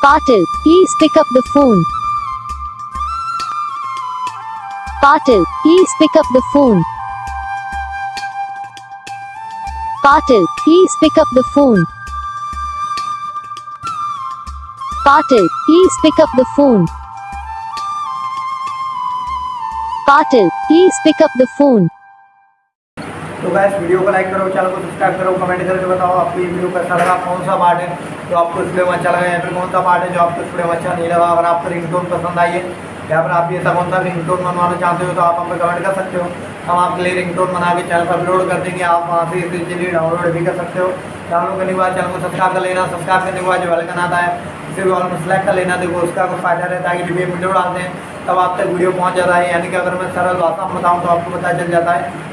Patil, please pick up the phone. Patil, please pick up the phone. Patil, please pick up the phone. Patil, please pick up the phone. Patil, please pick up the phone. तो guys video को like करो, channel को subscribe करो, comment करके बताओ आपको ये video कैसा लगा, कौन सा पार्ट है जो आपको इस वीडियो में अच्छा लगा या फिर कौन सा पार्ट है जो आपको इस वीडियो में अच्छा नहीं लगा। अगर आपको रिंगटोन पसंद आई है या फिर आप ये ऐसा कौन सा रिंगटोन बनवाना चाहते हो तो आप हमें कमेंट कर सकते हो। हम आपके लिए रिंगटोन बना के चैनल पर अपलोड कर देंगे, आप वहाँ से इसे इजीली डाउनलोड भी कर सकते हो। डाउनलोड करने के बाद चैनल को सब्सक्राइब कर लेना, सब्सक्राइब करने के बाद जो बेल का आता है इसे भी ऑल में सेलेक्ट कर लेना। देखो उसका कुछ फायदा रहता है कि जब ये वीडियो डालते हैं तब आप तक वीडियो पहुँच जाता है, यानी कि अगर मैं सरल भाषा में बताऊँ तो आपको पता चल जाता है